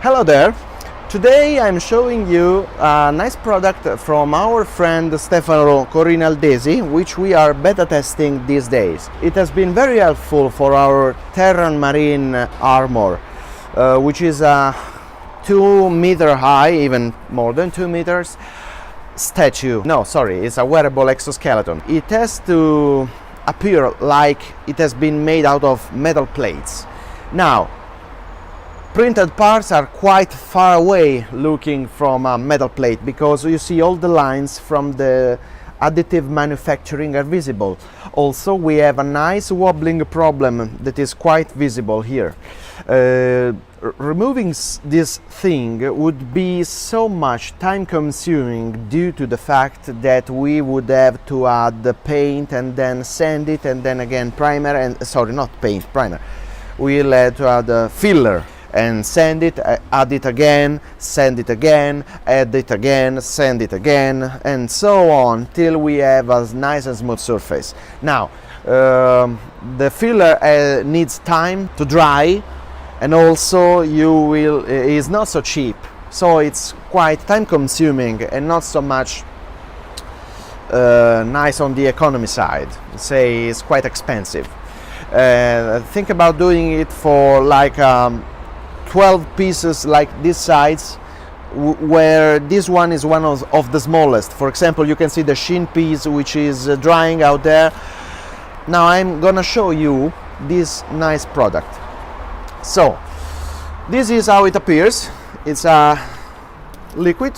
Hello there! Today I'm showing you a nice product from our friend Stefano Corinaldesi, which we are beta testing these days. It has been very helpful for our Terran Marine armor, which is a 2 meter high, even more than 2 meters, statue. No, sorry, it's a wearable exoskeleton. It has to appear like it has been made out of metal plates. Now, printed parts are quite far away looking from a metal plate because you see all the lines from the additive manufacturing are visible. Also, we have a nice wobbling problem that is quite visible here. Removing this thing would be so much time consuming due to the fact that we would have to add the paint and then sand it and then again primer and sorry, not paint, primer. We'll have to add a filler and sand it, add it again, sand it again, add it again, sand it again, and so on till we have a nice and smooth surface. Now, the filler needs time to dry, and also is not so cheap, so it's quite time consuming and not so much nice on the economy side. Say it's quite expensive. Think about doing it for like 12 pieces like this size, where this one is one of the smallest. For example, you can see the shin piece which is drying out there. Now I'm gonna show you this nice product. So this is how it appears. It's a liquid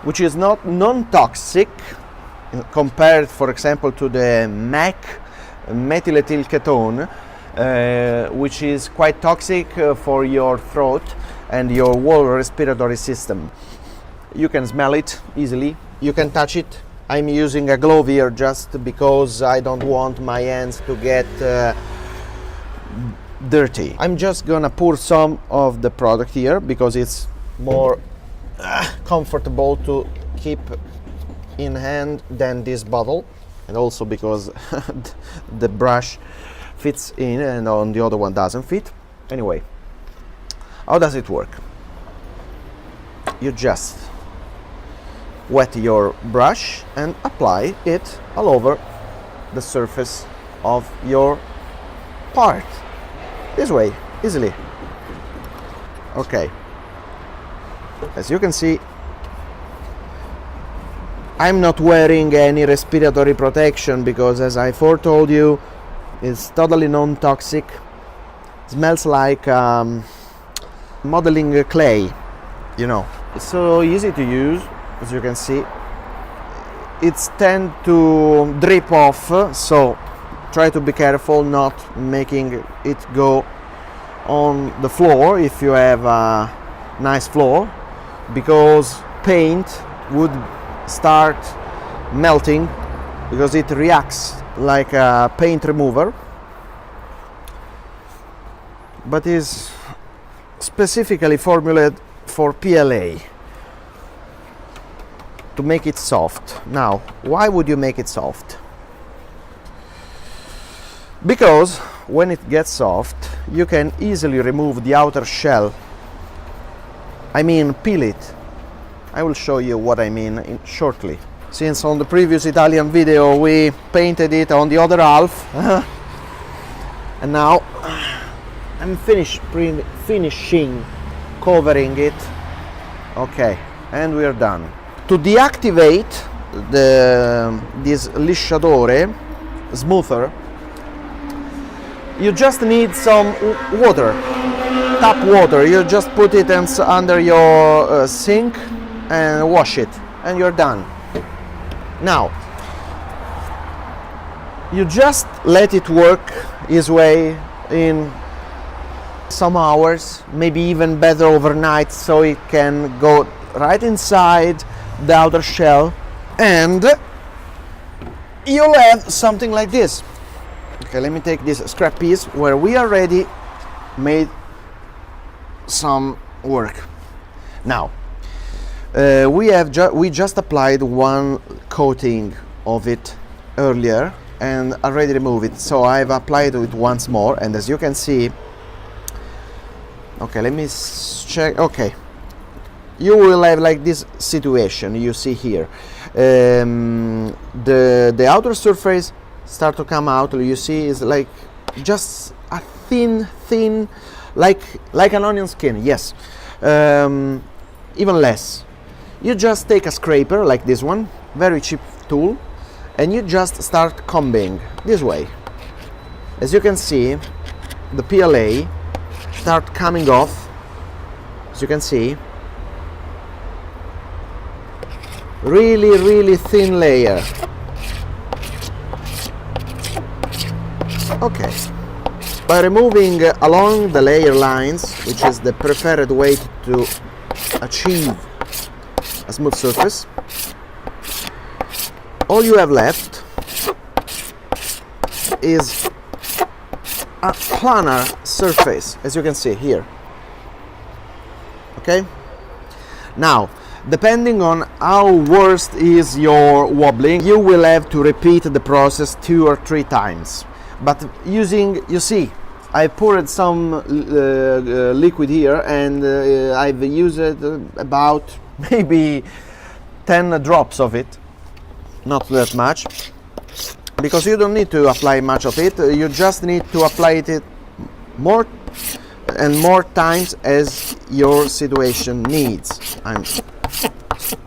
which is not non-toxic compared, for example, to the MAC, methylethyl ketone, which is quite toxic for your throat and your whole respiratory system. You can smell it easily, you can touch it. I'm using a glove here just because I don't want my hands to get dirty. I'm just gonna pour some of the product here because it's more comfortable to keep in hand than this bottle, and also because the brush fits in and on the other one doesn't fit. Anyway, how does it work? You just wet your brush and apply it all over the surface of your part. This way, easily. Okay. As you can see, I'm not wearing any respiratory protection because, as I foretold you, it's totally non-toxic. Smells like modeling clay, you know. It's so easy to use, as you can see. It's tend to drip off, so try to be careful not making it go on the floor if you have a nice floor, because paint would start melting because it reacts like a paint remover, but is specifically formulated for PLA to make it soft. Now, why would you make it soft? Because when it gets soft, you can easily remove the outer shell. I mean, peel it. I will show you what I mean shortly. Since on the previous Italian video we painted it on the other half, and now I'm finishing covering it. Okay, and we're done. To deactivate this Lisciatore smoother, you just need some water, tap water. You just put it under your sink and wash it, and you're done. Now, you just let it work its way in some hours, maybe even better overnight, so it can go right inside the outer shell, and you'll have something like this. Okay, let me take this scrap piece where we already made some work. Now, we just applied one coating of it earlier and already removed it, so I've applied it once more, and as you can see, Okay, let me check. Okay, you will have like this situation you see here. The outer surface start to come out. You see is like just a thin, like an onion skin. Yes, even less. You just take a scraper like this one, very cheap tool, and you just start combing this way. As you can see, the PLA start coming off. As you can see, really thin layer. Okay, by removing along the layer lines, which is the preferred way to achieve a smooth surface, all you have left is a planar surface, as you can see here. Okay, now depending on how worst is your wobbling, you will have to repeat the process 2 or 3 times. But using, you see, I poured some liquid here, and I've used about maybe 10 drops of it, not that much, because you don't need to apply much of it. You just need to apply it more and more times as your situation needs. I'm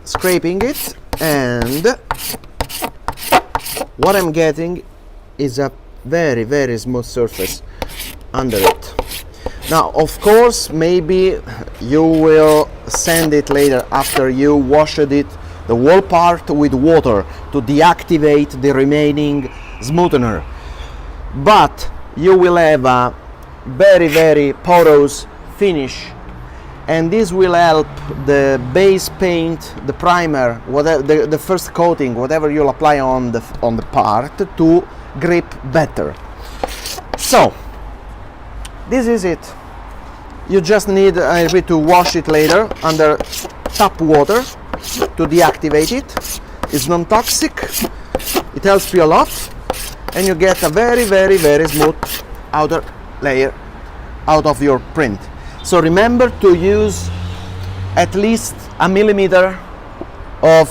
scraping it, and what I'm getting is a very smooth surface under it. Now, of course, maybe you will sand it later after you washed it, the whole part, with water to deactivate the remaining smoothener, but you will have a very porous finish, and this will help the base paint, the primer, whatever the first coating, whatever you'll apply on the part, to grip better. So this is it. You just need, I repeat, to wash it later under tap water to deactivate it. It's non-toxic, it helps you a lot, and you get a very smooth outer layer out of your print. So remember to use at least 1 millimeter of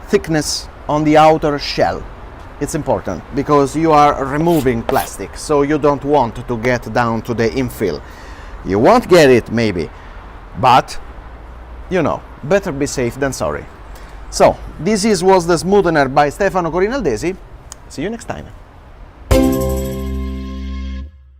thickness on the outer shell. It's important because you are removing plastic, so you don't want to get down to the infill. You won't get it maybe, but you know, better be safe than sorry. So this was the Smoothener by Stefano Corinaldesi. See you next time.